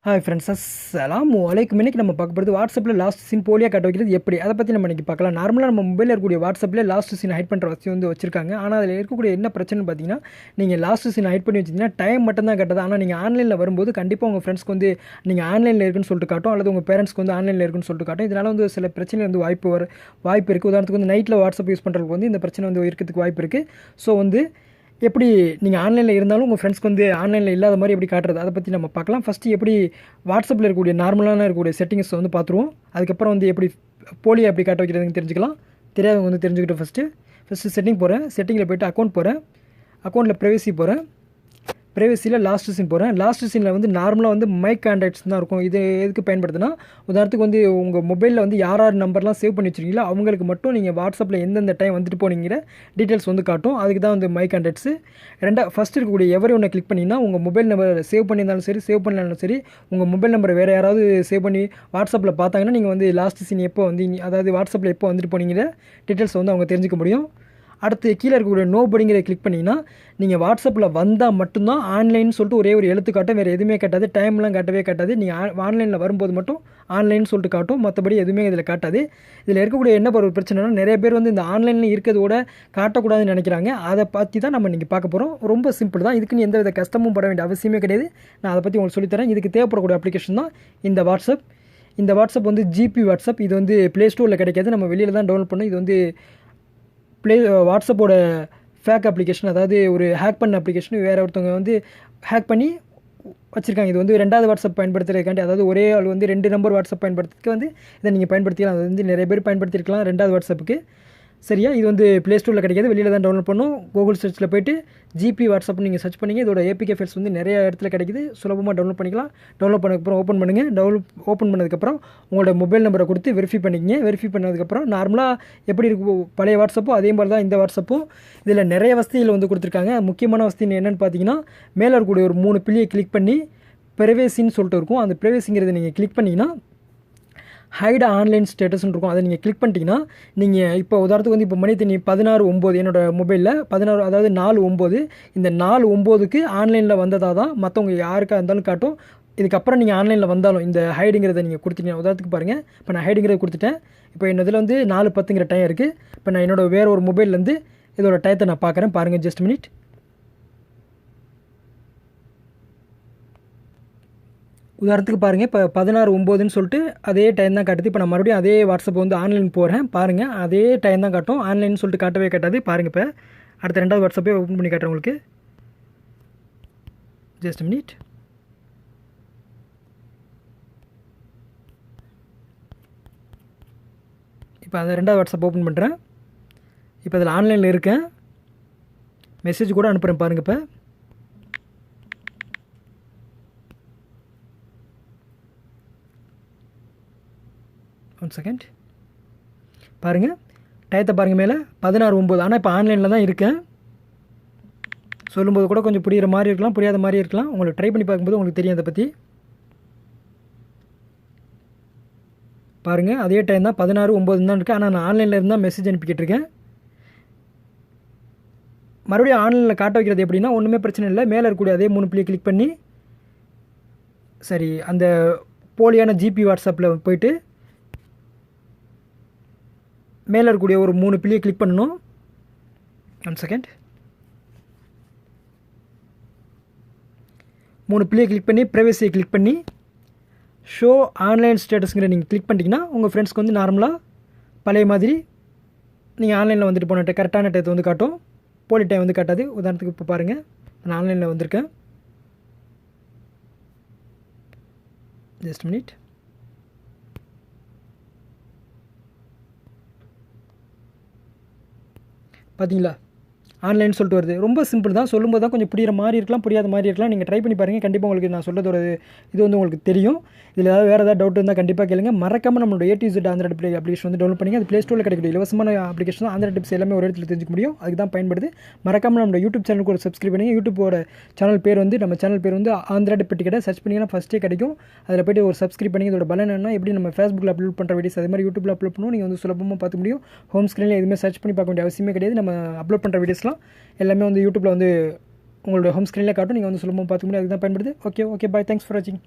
Hi friends, அஸ்ஸலாமு அலைக்கும். இன்னைக்கு நம்ம பார்க்க போகிறது வாட்ஸ்அப்பில் லாஸ்ட் சீன் போலியாக காட்ட வைக்கிறது எப்படி, அதை பற்றி நம்ம இன்றைக்கி பார்க்கலாம். நார்மலாக நம்ம மொபைலில் இருக்கக்கூடிய வாட்ஸ்அப்பில் லாஸ்ட் சீன் ஹைட் பண்ணுற வசதி வந்து வச்சிருக்காங்க. ஆனால் அதில் இருக்கக்கூடிய என்ன பிரச்சனை பார்த்தீங்கன்னா, நீங்கள் லாஸ்ட் சீன் ஹைட் பண்ணி வச்சிங்கன்னா டைம் மட்டும் தான் கட்டது. ஆனால் நீங்கள் ஆன்லைனில் வரும்போது கண்டிப்பாக உங்கள் ஃப்ரெண்ட்ஸ்க்கு வந்து நீங்கள் ஆன்லைனில் இருக்குன்னு சொல்லிட்டு காட்டும், அல்லது உங்கள் பேரண்ட்ஸ்க்கு வந்து ஆன்லைனில் இருக்குன்னு சொல்லிட்டு காட்டும். இதனால் வந்து சில பிரச்சனை வந்து வாய்ப்பு இருக்குது. உதாரணத்துக்கு வந்து நைட்டில் வாட்ஸ்அப் யூஸ் பண்ணுறதுக்கு வந்து இந்த பிரச்சனை வந்து இருக்கிறதுக்கு வாய்ப்பு இருக்குது. ஸோ வந்து எப்படி நீங்கள் ஆன்லைனில் இருந்தாலும் உங்கள் ஃப்ரெண்ட்ஸ்க்கு வந்து ஆன்லைனில் இல்லாத மாதிரி எப்படி காட்டுறது, அதை பற்றி நம்ம பார்க்கலாம். ஃபஸ்ட்டு எப்படி வாட்ஸ்அப்பில் இருக்கக்கூடிய நார்மலான இருக்கக்கூடிய செட்டிங்ஸ் வந்து பார்த்துருவோம். அதுக்கப்புறம் வந்து எப்படி போலியை எப்படி காட்ட வைக்கிறதுன்னு தெரிஞ்சுக்கலாம். தெரியாதவங்க வந்து தெரிஞ்சுக்கிட்டு ஃபஸ்ட்டு செட்டிங் போகிறேன். செட்டிங்கில் போய்ட்டு அக்கௌண்ட் போகிறேன். அக்கௌண்ட்டில் ப்ரைவசி போகிறேன். ப்ரைவசியில் லாஸ்ட் சீன் போகிறேன். லாஸ்ட் சீனில் வந்து நார்மலாக வந்து மை கான்டாக்ட்ஸ் தான் இருக்கும். இது எதுக்கு பயன்படுதுன்னா, உதாரணத்துக்கு வந்து உங்கள் மொபைலில் வந்து யார் நம்பர்லாம் சேவ் பண்ணி வச்சுருக்கீங்களோ அவங்களுக்கு மட்டும் நீங்கள் வாட்ஸ்அப்பில் எந்தெந்த டைம் வந்துட்டு போனீங்கிற டீட்டெயில்ஸ் வந்து காட்டும். அதுக்கு தான் வந்து மை கான்டாக்ட்ஸு. ஃபஸ்ட் இருக்கக்கூடிய எவரி ஒன்று கிளிக் பண்ணிங்கன்னா உங்கள் மொபைல் நம்பர் சேவ் பண்ணியிருந்தாலும் சரி, சேவ் பண்ணலாலும் சரி, உங்கள் மொபைல் நம்பரை வேறு யாராவது சேவ் பண்ணி வாட்ஸ்அப்பில் பார்த்தாங்கன்னா நீங்கள் வந்து லாஸ்ட் சீன் எப்போ வந்து, அதாவது வாட்ஸ்அப்பில் எப்போ வந்துட்டு போனீங்கிற டீட்டெயில்ஸ் வந்து அவங்க தெரிஞ்சுக்க முடியும். அடுத்து கீழே இருக்கக்கூடிய நோபடிங்கிற கிளிக் பண்ணிங்கன்னா நீங்கள் வாட்ஸ்அப்பில் வந்தால் மட்டும்தான் ஆன்லைன் சொல்லிட்டு ஒரே ஒரு எழுத்து காட்டும், வேறு எதுவுமே காட்டாது. டைம்லாம் காட்டவே காட்டாது. நீங்கள் ஆன்லைனில் வரும்போது மட்டும் ஆன்லைன் சொல்லிட்டு காட்டும், மற்றபடி எதுவுமே இதில் காட்டாது. இதில் இருக்கக்கூடிய என்ன ஒரு பிரச்சனைனா, நிறைய பேர் வந்து இந்த ஆன்லைனில் இருக்கிறதோட காட்டக்கூடாதுன்னு நினைக்கிறாங்க. அதை பற்றி தான் நம்ம இன்றைக்கி பார்க்க போகிறோம். ரொம்ப சிம்பிள் தான். இதுக்குன்னு எந்த வித கஷ்டமும் பட வேண்டிய அவசியமே கிடையாது. நான் அதை பற்றி உங்களுக்கு சொல்லித்தரேன். இதுக்கு தேவைப்படக்கூடிய அப்ளிகேஷன் தான் இந்த வாட்ஸ்அப். இந்த வாட்ஸ்அப் வந்து ஜிபி வாட்ஸ்அப். இது வந்து ப்ளே ஸ்டோரில் கிடைக்காது, நம்ம வெளியில் தான் டவுன்லோட் பண்ணோம். இது வந்து வாட்ஸ்அப்போட ஃபேக் அப்ளிகேஷன், அதாவது ஒரு ஹேக் பண்ண அப்ளிகேஷன். வேறு ஒருத்தவங்க வந்து ஹேக் பண்ணி வச்சுருக்காங்க. இது வந்து ரெண்டாவது வாட்ஸ்அப் பயன்படுத்துறதுக்காண்டி, அதாவது ஒரே ஆள் வந்து 2 நம்பர் வாட்ஸ்அப் பயன்படுத்துறதுக்கு வந்து இதை நீங்கள் பயன்படுத்திக்கலாம். அது வந்து நிறைய பேர் பயன்படுத்தியிருக்கலாம் ரெண்டாவது வாட்ஸ்அப்புக்கு. சரியா, இது வந்து ப்ளே ஸ்டோரில் கிடைக்காது, வெளியில் தான் டவுன்லோட் பண்ணணும். கூகுள் சர்ச்சில் போய்ட்டு ஜிபி வாட்ஸ்அப் நீங்கள் சர்ச் பண்ணிங்க. இதோட ஏபிகே ஃபைல்ஸ் வந்து நிறைய இடத்துல கிடைக்குது, சுலபமாக டவுன்லோட் பண்ணிக்கலாம். டவுன்லோட் பண்ணதுக்கப்புறம் ஓப்பன் பண்ணுங்கள். ஓப்பன் பண்ணதுக்கப்புறம் உங்களோட மொபைல் நம்பரை கொடுத்து வெரிஃபை பண்ணிக்கங்க. வெரிஃபை பண்ணதுக்கப்புறம் நார்மலாக எப்படி இருக்கும் பழைய வாட்ஸ்அப்போ அதே மாதிரி தான் இந்த வாட்ஸ்அப்பும். இதில் நிறைய வசதிகள் வந்து கொடுத்துருக்காங்க. முக்கியமான வசதி என்னென்னு பார்த்தீங்கன்னா, மேலே இருக்கக்கூடிய ஒரு 3 பிள்ளையை கிளிக் பண்ணி ப்ரைவசின்னு சொல்லிட்டு இருக்கும். அந்த ப்ரைவசிங்கிறத நீங்கள் கிளிக் பண்ணிங்கன்னா ஹைட் ஆன்லைன் ஸ்டேட்டஸ்ன்னு இருக்கும். அதை நீங்கள் கிளிக் பண்ணிட்டீங்கன்னா, நீங்கள் இப்போ உதாரணத்துக்கு வந்து இப்போ மணி 16:09 என்னோடய மொபைலில் 16, அதாவது 4:09, இந்த 4:09க்கு ஆன்லைனில் வந்ததாக தான் மற்றவங்க யாருக்காக இருந்தாலும் காட்டும். இதுக்கப்புறம் நீங்கள் ஆன்லைனில் வந்தாலும் இந்த ஹைடுங்கிறத நீங்கள் கொடுத்துட்டீங்க. உதாரணத்துக்கு பாருங்கள், இப்போ நான் ஹைடுங்கிறத கொடுத்துட்டேன். இப்போ என்னதில் வந்து 4:10ங்கிற டைம் இருக்குது. இப்போ நான் என்னோட வேறு ஒரு மொபைல்லேருந்து இதோட டயத்தை நான் பார்க்குறேன். பாருங்கள், ஜஸ்ட் மினிட். உதாரணத்துக்கு பாருங்கள், இப்போ 16:09ன்னு சொல்லிட்டு அதே டைம் தான் காட்டுது. இப்போ நான் மறுபடியும் அதே வாட்ஸ்அப் வந்து ஆன்லைன் போகிறேன். பாருங்கள், அதே டைம் தான் காட்டும். ஆன்லைன் சொல்லிட்டு காட்டவே காட்டாது. பாருங்கள், இப்போ அடுத்த ரெண்டாவது வாட்ஸ்அப்பே ஓப்பன் பண்ணி காட்டுறேன் உங்களுக்கு. Just minute. இப்போ அந்த ரெண்டாவது வாட்ஸ்அப் ஓப்பன் பண்ணுறேன். இப்போ அதில் ஆன்லைனில் இருக்கேன். மெசேஜ் கூட அனுப்புகிறேன் பாருங்கள். இப்போ ஒன் செகண்ட் பாருங்கள், டயத்தை பாருங்கள், மேலே 16:09. ஆனால் இப்போ ஆன்லைனில் தான் இருக்கேன். சொல்லும்போது கூட கொஞ்சம் புரிகிற மாதிரி இருக்கலாம், புரியாத மாதிரி இருக்கலாம். உங்களுக்கு ட்ரை பண்ணி பார்க்கும்போது உங்களுக்கு தெரியும் அதை பற்றி. பாருங்கள், அதே டைம் தான் 16:09 தான் இருக்குது. ஆனால் நான் ஆன்லைனில் இருந்தால் மெசேஜ் அனுப்பிக்கிட்டு இருக்கேன். மறுபடியும் ஆன்லைனில் காட்ட வைக்கிறது எப்படின்னா, ஒன்றுமே பிரச்சனை இல்லை. மேலே இருக்கக்கூடிய அதே 3 பிள்ளையை கிளிக் பண்ணி, சரி, அந்த போலியான ஜிபி வாட்ஸ்அப்பில் போயிட்டு மேலே இருக்கக்கூடிய ஒரு 3 பிள்ளையை கிளிக் பண்ணணும். One second. 3 பிள்ளையை கிளிக் பண்ணி ப்ரைவசியை கிளிக் பண்ணி ஷோ ஆன்லைன் ஸ்டேட்டஸ்ங்கிற நீங்கள் கிளிக் பண்ணிட்டீங்கன்னா உங்கள் ஃப்ரெண்ட்ஸ்க்கு வந்து நார்மலாக பழைய மாதிரி நீங்கள் ஆன்லைனில் வந்துட்டு போன கரெக்டான டயத்தை வந்து காட்டும், போலி டைம் வந்து காட்டாது. உதாரணத்துக்கு இப்போ பாருங்கள், நான் ஆன்லைனில் வந்திருக்கேன். Just minute. பார்த்தீங்களா, ஆன்லைன் சொல்லிட்டு வருது. ரொம்ப சிம்பிள் தான். சொல்லும்போது தான் கொஞ்சம் புரிகிற மாதிரி இருக்கலாம், புரியாத மாதிரி இருக்கலாம். நீங்கள் ட்ரை பண்ணி பாருங்கள். கண்டிப்பாக உங்களுக்கு நான் சொல்கிறதோட இது வந்து உங்களுக்கு தெரியும். இதில் வேறு ஏதாவது டவுட் இருந்தால் கண்டிப்பாக கேளுங்க. மறக்காமல் நம்மளோட A to Z Andhra application வந்து டவுன்லோட் பண்ணிங்க. அது ப்ளே ஸ்டோரில் கிடைக்கக்கூடிய இலவசமான அப்ளிகேஷன் தான். ஆந்திரா டிப்ஸ் எல்லாமே ஒரு இடத்துல தெரிஞ்சுக்க முடியும். அதுக்கு தான் பயன்படுது. மறக்காமல் நம்மளோட யூடியூப் சேனலுக்கு ஒரு சப்ஸ்கிரைப் பண்ணுங்கள். யூடியூப்போட சேனல் பேர் வந்து, நம்ம சேனல் பேர் வந்து ஆந்திரா டிப் பெட்டி கடை. சர்ச் பண்ணிங்கன்னா ஃபஸ்ட்டே கிடைக்கும். அதில் போய்ட்டு ஒரு சப்ஸ்கிரைப் பண்ணி இதோட பலன் என்ன, எப்படி நம்ம ஃபேஸ்புக்கில் அப்லோட் பண்ணுற வீடியோஸ் அதே மாதிரி யூடியூப்பில் அப்லோட் பண்ணுவோம். நீங்கள் வந்து சுலபமாக பார்த்து முடியும். ஹோம் ஸ்க்ரீனில் எதுவுமே சர்ச் பண்ணி பார்க்க வேண்டிய அவசியமே கிடையாது. நம்ம அப்லோட் பண்ணுற வீடியோஸ்லாம் எல்லாமே வந்து யூடியூப்பில் வந்து உங்களோட ஹோம் ஸ்க்ரீனில் காட்டும். நீங்கள் வந்து சுலபமாக பார்த்துக்க முடியும். அதுக்கு தான் பயன்படுது. ஓகே பாய், தேங்க்ஸ் ஃபார் வாட்சிங்.